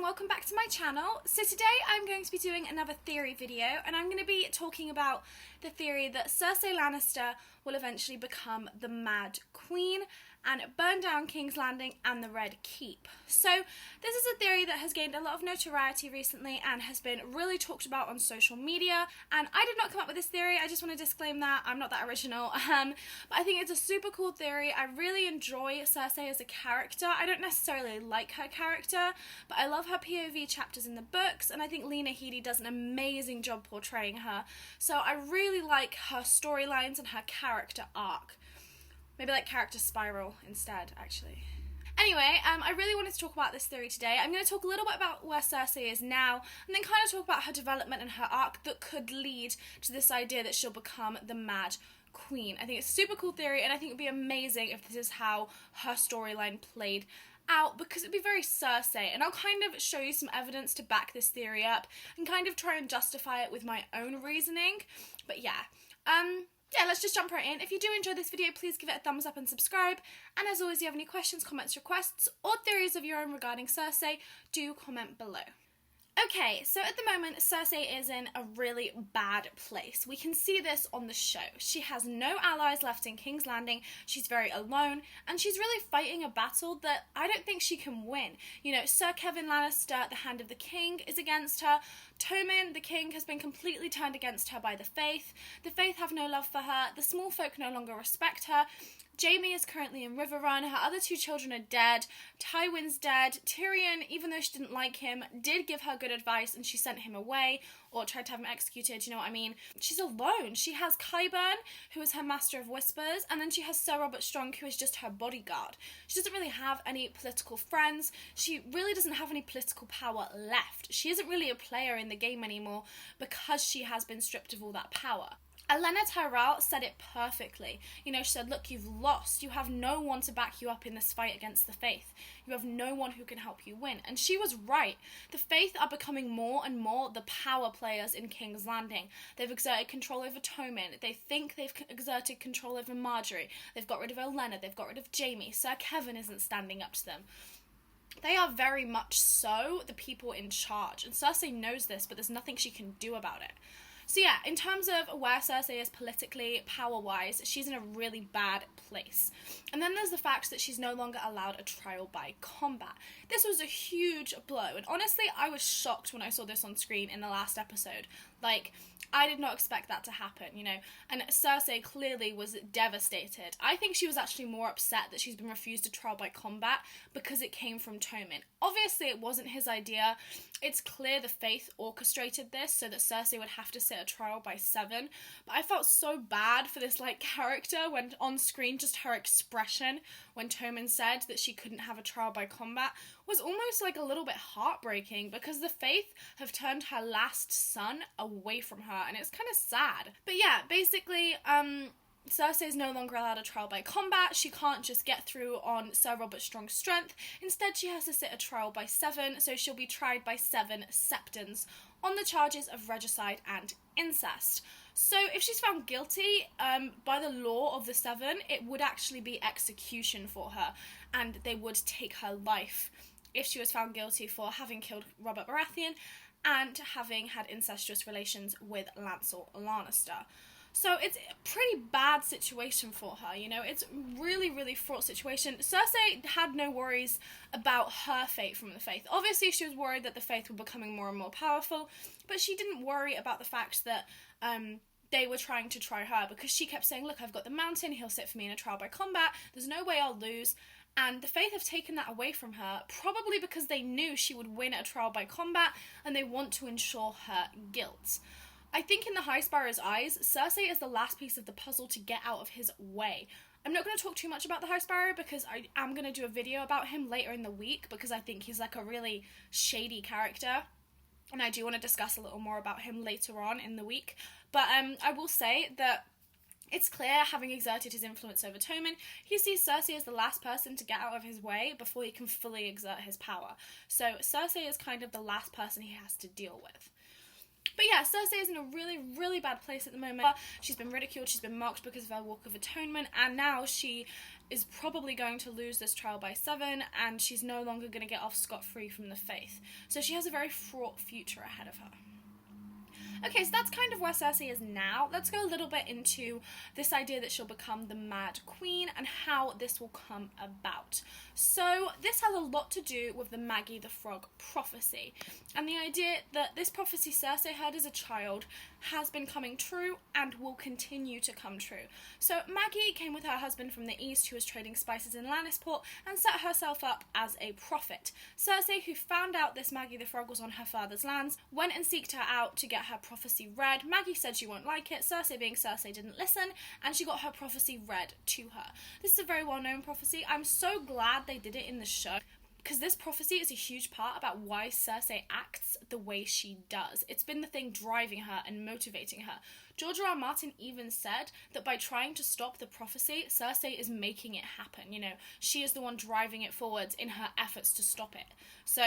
and welcome back to my channel. So today I'm going to be doing another theory video, and I'm going to be talking about the theory that Cersei Lannister will eventually become the Mad Queen and burn down King's Landing and the Red Keep. So this is a theory that has gained a lot of notoriety recently and has been really talked about on social media, and I did not come up with this theory. I just want to disclaim that I'm not that original, but I think it's a super cool theory. I really enjoy Cersei as a character. I don't necessarily like her character, but I love her POV chapters in the books, and I think Lena Headey does an amazing job portraying her. So I really like her storylines and her character arc. Maybe like character spiral instead, actually. Anyway, I really wanted to talk about this theory today. I'm going to talk a little bit about where Cersei is now, and then kind of talk about her development and her arc that could lead to this idea that she'll become the Mad Queen. I think it's a super cool theory, and I think it would be amazing if this is how her storyline played out, because it'd be very Cersei, and I'll kind of show you some evidence to back this theory up and kind of try and justify it with my own reasoning. But yeah, let's just jump right in. If you do enjoy this video, please give it a thumbs up and subscribe. And as always, if you have any questions, comments, requests, or theories of your own regarding Cersei, do comment below. Okay, so at the moment, Cersei is in a really bad place. We can see this on the show. She has no allies left in King's Landing, she's very alone, and she's really fighting a battle that I don't think she can win. You know, Sir Kevan Lannister, the Hand of the King, is against her. Tommen, the king, has been completely turned against her by the Faith. The Faith have no love for her, the small folk no longer respect her. Jaime is currently in Riverrun, her other two children are dead, Tywin's dead, Tyrion, even though she didn't like him, did give her good advice and she sent him away, or tried to have him executed, you know what I mean? She's alone. She has Qyburn, who is her Master of Whispers, and then she has Sir Robert Strong, who is just her bodyguard. She doesn't really have any political friends. She really doesn't have any political power left. She isn't really a player in the game anymore because she has been stripped of all that power. Olenna Tyrell said it perfectly. You know, she said, look, you've lost. You have no one to back you up in this fight against the Faith. You have no one who can help you win. And she was right. The Faith are becoming more and more the power players in King's Landing. They've exerted control over Tommen. They think they've exerted control over Marjorie. They've got rid of Olenna. They've got rid of Jaime. Sir Kevan isn't standing up to them. They are very much so the people in charge. And Cersei knows this, but there's nothing she can do about it. So yeah, in terms of where Cersei is politically, power-wise, she's in a really bad place. And then there's the fact that she's no longer allowed a trial by combat. This was a huge blow, and honestly, I was shocked when I saw this on screen in the last episode. Like, I did not expect that to happen, you know, and Cersei clearly was devastated. I think she was actually more upset that she's been refused a trial by combat because it came from Tommen. Obviously, it wasn't his idea. It's clear the Faith orchestrated this so that Cersei would have to sit a trial by 7, but I felt so bad for this, like, character when on screen, just her expression when Tommen said that she couldn't have a trial by combat was almost like a little bit heartbreaking, because the Faith have turned her last son away from her, and it's kind of sad. But yeah, basically, Cersei is no longer allowed a trial by combat. She can't just get through on Sir Robert Strong's strength. Instead, she has to sit a trial by 7, so she'll be tried by 7 septons on the charges of regicide and incest. So if she's found guilty, by the law of the 7, it would actually be execution for her, and they would take her life if she was found guilty for having killed Robert Baratheon and having had incestuous relations with Lancel Lannister. So it's a pretty bad situation for her, you know, it's really, really fraught situation. Cersei had no worries about her fate from the Faith. Obviously, she was worried that the Faith were becoming more and more powerful, but she didn't worry about the fact that they were trying to try her, because she kept saying, look, I've got the Mountain, he'll sit for me in a trial by combat, there's no way I'll lose. And the Faith have taken that away from her, probably because they knew she would win a trial by combat, and they want to ensure her guilt. I think in the High Sparrow's eyes, Cersei is the last piece of the puzzle to get out of his way. I'm not going to talk too much about the High Sparrow, because I am going to do a video about him later in the week, because I think he's like a really shady character, and I do want to discuss a little more about him later on in the week. But I will say that it's clear, having exerted his influence over Tommen, he sees Cersei as the last person to get out of his way before he can fully exert his power. So Cersei is kind of the last person he has to deal with. But yeah, Cersei is in a really, really bad place at the moment. She's been ridiculed, she's been mocked because of her Walk of Atonement, and now she is probably going to lose this trial by 7, and she's no longer going to get off scot-free from the faith. So she has a very fraught future ahead of her. Okay, so that's kind of where Cersei is now. Let's go a little bit into this idea that she'll become the Mad Queen and how this will come about. So this has a lot to do with the Maggie the Frog prophecy, and the idea that this prophecy Cersei heard as a child has been coming true and will continue to come true. So Maggie came with her husband from the east, who was trading spices in Lannisport, and set herself up as a prophet. Cersei, who found out this Maggie the Frog was on her father's lands, went and seeked her out to get her prophecy read. Maggie said she won't like it. Cersei, being Cersei, didn't listen, and she got her prophecy read to her. This is a very well-known prophecy. I'm so glad they did it in the show, because this prophecy is a huge part about why Cersei acts the way she does. It's been the thing driving her and motivating her. George R. R. Martin even said that by trying to stop the prophecy, Cersei is making it happen. You know, she is the one driving it forwards in her efforts to stop it. So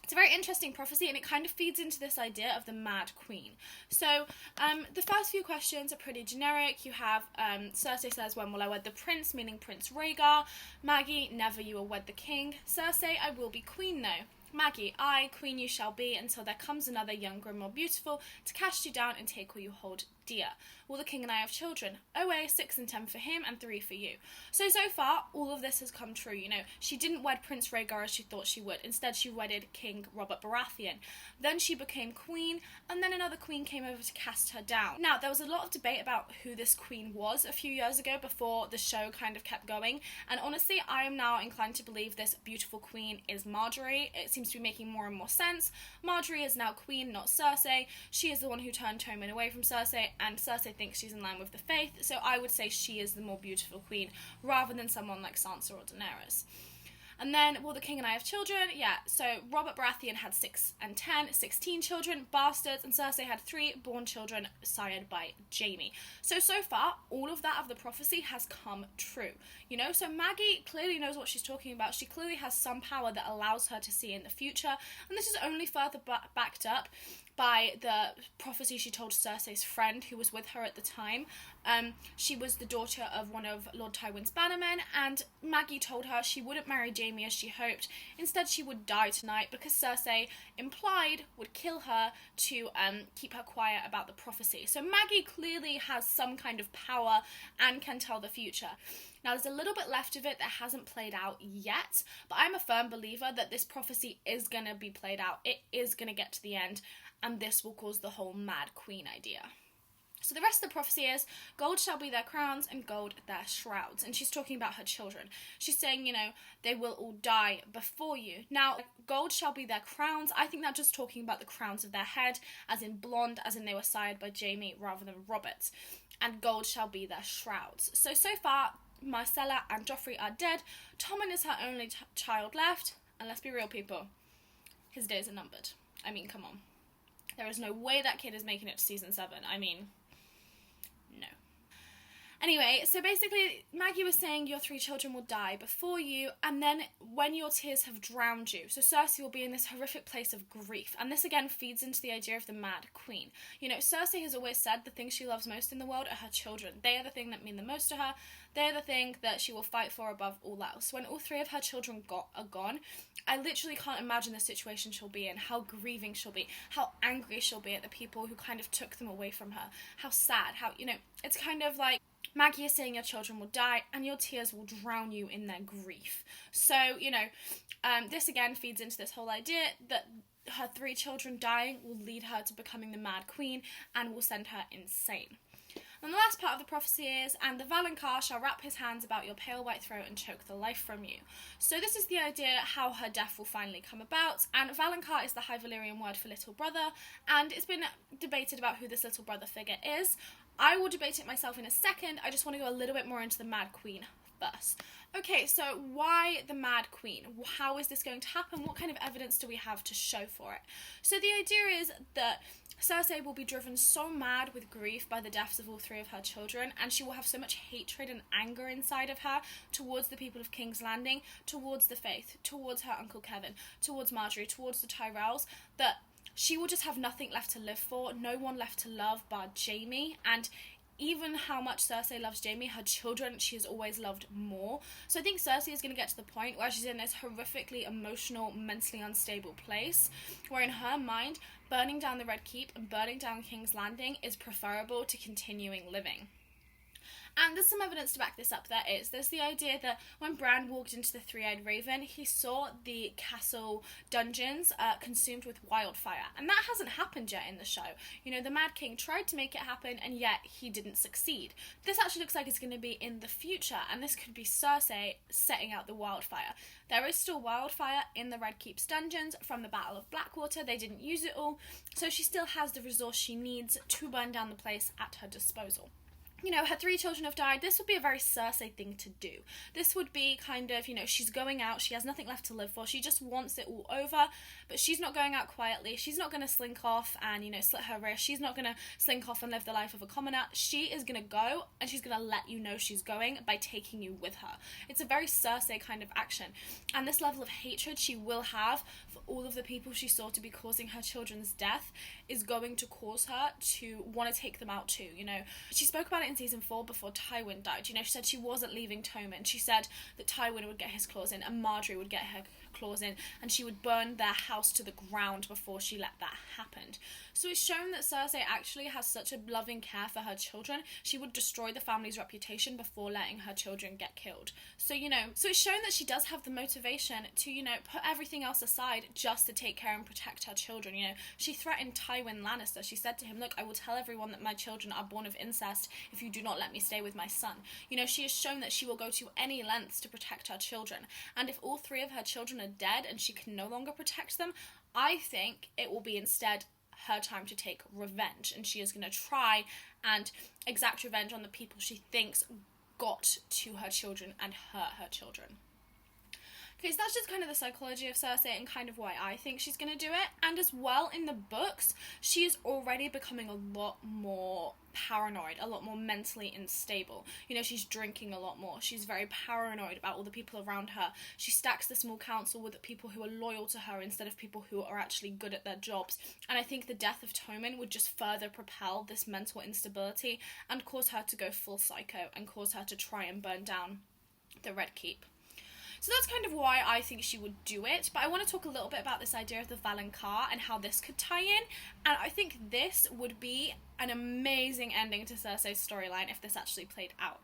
it's a very interesting prophecy, and it kind of feeds into this idea of the Mad Queen. So the first few questions are pretty generic. You have Cersei says, when will I wed the prince, meaning Prince Rhaegar. Maggie, never you will wed the king. Cersei, I will be queen though. Maggie, I, queen you shall be, until there comes another younger and more beautiful to cast you down and take what you hold dear. Will the king and I have children? Away, 6 and 10 for him and 3 for you. So far, all of this has come true. You know, she didn't wed Prince Rhaegar as she thought she would. Instead, she wedded King Robert Baratheon. Then she became queen, and then another queen came over to cast her down. Now, there was a lot of debate about who this queen was a few years ago before the show kind of kept going, and honestly, I am now inclined to believe this beautiful queen is Marjorie. It seems to be making more and more sense. Marjorie is now queen, not Cersei. She is the one who turned Tommen away from Cersei, and Cersei thinks she's in line with the faith, so I would say she is the more beautiful queen, rather than someone like Sansa or Daenerys. And then, will the king and I have children? Yeah, so Robert Baratheon had 6 and 10, 16 children, bastards, and Cersei had 3 born children sired by Jaime. So far, all of that of the prophecy has come true. You know, so Maggie clearly knows what she's talking about. She clearly has some power that allows her to see in the future, and this is only further backed up by the prophecy she told Cersei's friend, who was with her at the time. She was the daughter of one of Lord Tywin's bannermen, and Maggie told her she wouldn't marry Jaime as she hoped. Instead, she would die tonight, because Cersei implied would kill her to keep her quiet about the prophecy. So Maggie clearly has some kind of power and can tell the future. Now, there's a little bit left of it that hasn't played out yet, but I'm a firm believer that this prophecy is going to be played out. It is going to get to the end, and this will cause the whole Mad Queen idea. So the rest of the prophecy is, gold shall be their crowns and gold their shrouds. And she's talking about her children. She's saying, you know, they will all die before you. Now, gold shall be their crowns. I think that's just talking about the crowns of their head, as in blonde, as in they were sired by Jaime rather than Robert. And gold shall be their shrouds. So far, Marcella and Joffrey are dead. Tommen is her only child left. And let's be real, people, his days are numbered. I mean, come on. There is no way that kid is making it to season 7. I mean, no. Anyway, so basically, Maggie was saying your 3 children will die before you, and then when your tears have drowned you. So Cersei will be in this horrific place of grief, and this again feeds into the idea of the Mad Queen. You know, Cersei has always said the thing she loves most in the world are her children. They are the thing that mean the most to her. They're the thing that she will fight for above all else. When all 3 of her children are gone, I literally can't imagine the situation she'll be in, how grieving she'll be, how angry she'll be at the people who kind of took them away from her, how sad, how, you know, it's kind of like Maggie is saying your children will die and your tears will drown you in their grief. So, you know, this again feeds into this whole idea that her 3 children dying will lead her to becoming the Mad Queen and will send her insane. And the last part of the prophecy is, and the Valonqar shall wrap his hands about your pale white throat and choke the life from you. So this is the idea how her death will finally come about, and Valonqar is the High Valyrian word for little brother, and it's been debated about who this little brother figure is. I will debate it myself in a second. I just want to go a little bit more into the Mad Queen first. Okay, so why the Mad Queen? How is this going to happen? What kind of evidence do we have to show for it? So the idea is that Cersei will be driven so mad with grief by the deaths of all 3 of her children, and she will have so much hatred and anger inside of her towards the people of King's Landing, towards the Faith, towards her Uncle Kevin, towards Marjorie, towards the Tyrells, that she will just have nothing left to live for, no one left to love bar Jaime, and even how much Cersei loves Jaime, her children she has always loved more. So I think Cersei is going to get to the point where she's in this horrifically emotional, mentally unstable place, where in her mind, burning down the Red Keep and burning down King's Landing is preferable to continuing living. And there's some evidence to back this up. There's the idea that when Bran walked into the Three-Eyed Raven, he saw the castle dungeons consumed with wildfire. And that hasn't happened yet in the show. You know, the Mad King tried to make it happen, and yet he didn't succeed. This actually looks like it's going to be in the future, and this could be Cersei setting out the wildfire. There is still wildfire in the Red Keep's dungeons from the Battle of Blackwater. They didn't use it all, so she still has the resource she needs to burn down the place at her disposal. You know, her 3 children have died. This would be a very Cersei thing to do. This would be kind of, you know, she's going out, she has nothing left to live for, she just wants it all over, but she's not going out quietly. She's not going to slink off and, you know, slit her wrist. She's not going to slink off and live the life of a commoner. She is going to go, and she's going to let you know she's going by taking you with her. It's a very Cersei kind of action. And this level of hatred she will have for all of the people she saw to be causing her children's death is going to cause her to want to take them out too, you know. She spoke about it in season 4 before Tywin died. You know, she said she wasn't leaving Tommen. She said that Tywin would get his claws in and Marjorie would get her claws in, and she would burn their house to the ground before she let that happen. So it's shown that Cersei actually has such a loving care for her children. She would destroy the family's reputation before letting her children get killed. So, you know, so it's shown that she does have the motivation to, you know, put everything else aside just to take care and protect her children. You know, she threatened Tywin Lannister. She said to him, look, I will tell everyone that my children are born of incest if you do not let me stay with my son. You know, she has shown that she will go to any lengths to protect her children. And if all 3 of her children are dead and she can no longer protect them, I think it will be instead her time to take revenge, and she is going to try and exact revenge on the people she thinks got to her children and hurt her children. Okay, so that's just kind of the psychology of Cersei and kind of why I think she's going to do it. And as well, in the books, she is already becoming a lot more paranoid, a lot more mentally unstable. You know, she's drinking a lot more. She's very paranoid about all the people around her. She stacks the small council with people who are loyal to her instead of people who are actually good at their jobs. And I think the death of Tommen would just further propel this mental instability and cause her to go full psycho and cause her to try and burn down the Red Keep. So that's kind of why I think she would do it, but I want to talk a little bit about this idea of the Valonqar and how this could tie in, and I think this would be an amazing ending to Cersei's storyline if this actually played out.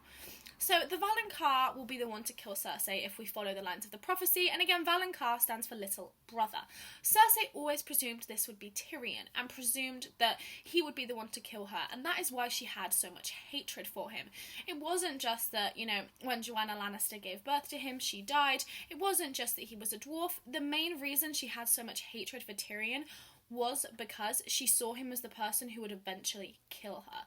So the Valonqar will be the one to kill Cersei if we follow the lines of the prophecy, and again, Valonqar stands for little brother. Cersei always presumed this would be Tyrion, and presumed that he would be the one to kill her, and that is why she had so much hatred for him. It wasn't just that, you know, when Joanna Lannister gave birth to him, she died. It wasn't just that he was a dwarf. The main reason she had so much hatred for Tyrion was because she saw him as the person who would eventually kill her.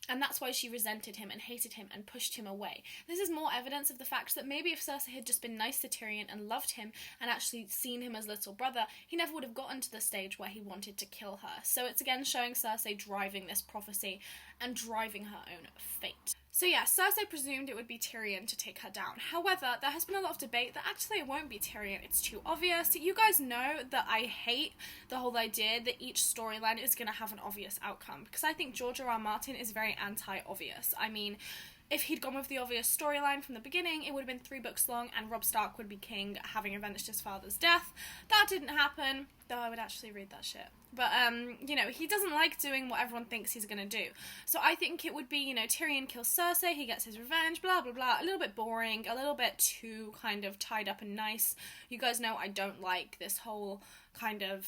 And that's why she resented him and hated him and pushed him away. This is more evidence of the fact that maybe if Cersei had just been nice to Tyrion and loved him and actually seen him as little brother, he never would have gotten to the stage where he wanted to kill her. So it's again showing Cersei driving this prophecy and driving her own fate. So yeah, Cersei presumed it would be Tyrion to take her down. However, there has been a lot of debate that actually it won't be Tyrion, it's too obvious. You guys know that I hate the whole idea that each storyline is going to have an obvious outcome, because I think George R.R. Martin is very anti-obvious. I mean, if he'd gone with the obvious storyline from the beginning, it would have been 3 books long and Robb Stark would be king, having avenged his father's death. That didn't happen, though I would actually read that shit. But, you know, he doesn't like doing what everyone thinks he's gonna do. So I think it would be, you know, Tyrion kills Cersei, he gets his revenge, blah, blah, blah. A little bit boring, a little bit too kind of tied up and nice. You guys know I don't like this whole kind of...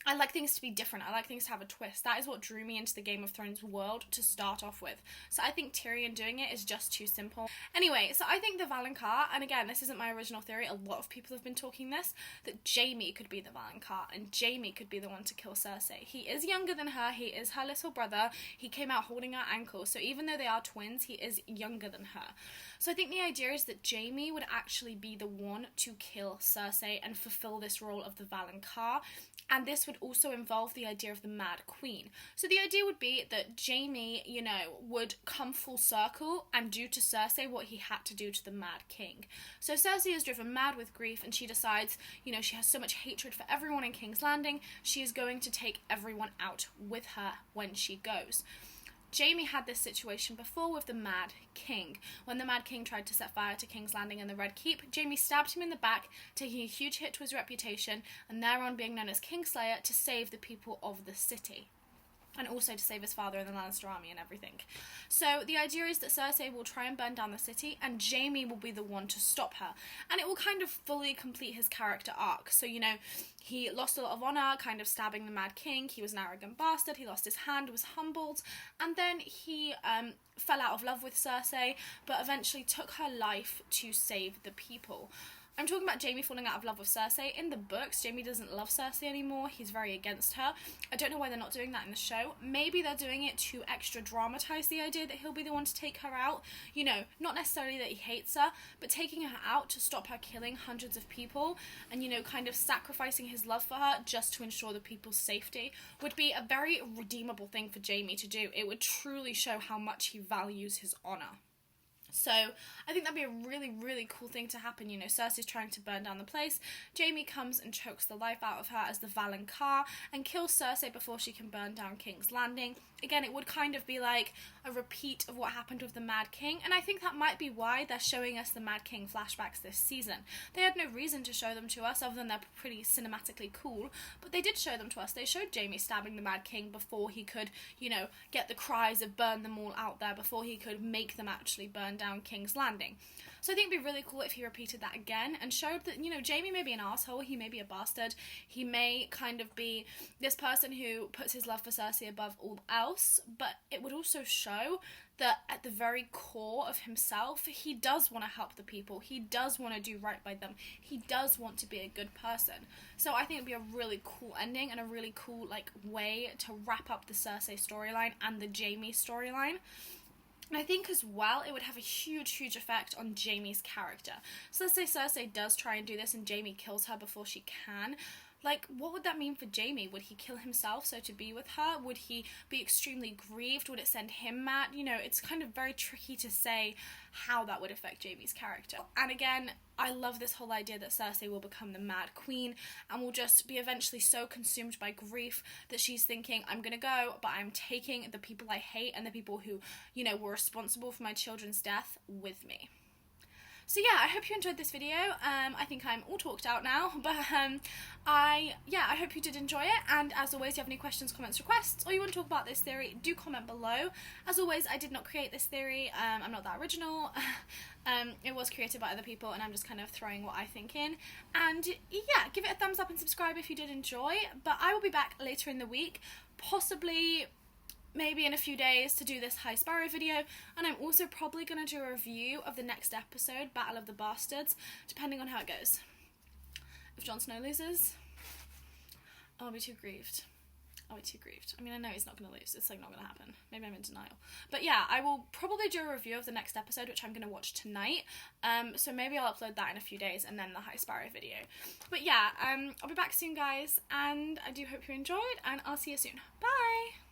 I like things to be different. I like things to have a twist. That is what drew me into the Game of Thrones world to start off with. So I think Tyrion doing it is just too simple. Anyway, so I think the Valonqar, and again, this isn't my original theory, a lot of people have been talking this, that Jaime could be the Valonqar, and Jaime could be the one to kill Cersei. He is younger than her, he is her little brother, he came out holding her ankle, so even though they are twins, he is younger than her. So I think the idea is that Jaime would actually be the one to kill Cersei and fulfill this role of the Valonqar, and this would also involve the idea of the Mad Queen. So the idea would be that Jaime, you know, would come full circle and do to Cersei what he had to do to the Mad King. So Cersei is driven mad with grief and she decides, you know, she has so much hatred for everyone in King's Landing, she is going to take everyone out with her when she goes. Jaime had this situation before with the Mad King. When the Mad King tried to set fire to King's Landing and the Red Keep, Jaime stabbed him in the back, taking a huge hit to his reputation, and thereon being known as Kingslayer to save the people of the city. And also to save his father and the Lannister army and everything. So the idea is that Cersei will try and burn down the city, and Jaime will be the one to stop her. And it will kind of fully complete his character arc. So, you know, he lost a lot of honour, kind of stabbing the Mad King. He was an arrogant bastard. He lost his hand, was humbled. And then he fell out of love with Cersei, but eventually took her life to save the people. I'm talking about Jaime falling out of love with Cersei. In the books, Jaime doesn't love Cersei anymore. He's very against her. I don't know why they're not doing that in the show. Maybe they're doing it to extra dramatise the idea that he'll be the one to take her out. You know, not necessarily that he hates her, but taking her out to stop her killing hundreds of people and, you know, kind of sacrificing his love for her just to ensure the people's safety would be a very redeemable thing for Jaime to do. It would truly show how much he values his honour. So I think that'd be a really, really cool thing to happen. You know, Cersei's trying to burn down the place. Jaime comes and chokes the life out of her as the Valonqar and kills Cersei before she can burn down King's Landing. Again, it would kind of be like a repeat of what happened with the Mad King, and I think that might be why they're showing us the Mad King flashbacks this season. They had no reason to show them to us other than they're pretty cinematically cool, but they did show them to us. They showed Jaime stabbing the Mad King before he could, you know, get the cries of burn them all out there, before he could make them actually burn down King's Landing. So I think it'd be really cool if he repeated that again and showed that, you know, Jaime may be an asshole, he may be a bastard, he may kind of be this person who puts his love for Cersei above all else, but it would also show that at the very core of himself, he does want to help the people, he does want to do right by them, he does want to be a good person. So I think it'd be a really cool ending and a really cool, like, way to wrap up the Cersei storyline and the Jaime storyline. And I think as well, it would have a huge, huge effect on Jaime's character. So let's say Cersei does try and do this and Jaime kills her before she can. Like, what would that mean for Jaime? Would he kill himself so to be with her? Would he be extremely grieved? Would it send him mad? You know, it's kind of very tricky to say how that would affect Jaime's character. And again, I love this whole idea that Cersei will become the Mad Queen and will just be eventually so consumed by grief that she's thinking, I'm gonna go, but I'm taking the people I hate and the people who, you know, were responsible for my children's death with me. So yeah, I hope you enjoyed this video. I think I'm all talked out now, but I hope you did enjoy it, and as always, if you have any questions, comments, requests, or you want to talk about this theory, do comment below. As always, I did not create this theory, I'm not that original, it was created by other people, and I'm just kind of throwing what I think in, and yeah, give it a thumbs up and subscribe if you did enjoy, but I will be back later in the week, possibly maybe in a few days, to do this High Sparrow video, and I'm also probably going to do a review of the next episode, Battle of the Bastards, depending on how it goes. If Jon Snow loses, I'll be too grieved. I'll be too grieved. I mean, I know he's not going to lose, it's like not going to happen. Maybe I'm in denial. But yeah, I will probably do a review of the next episode, which I'm going to watch tonight, so maybe I'll upload that in a few days, and then the High Sparrow video. But yeah, I'll be back soon, guys, and I do hope you enjoyed, and I'll see you soon. Bye!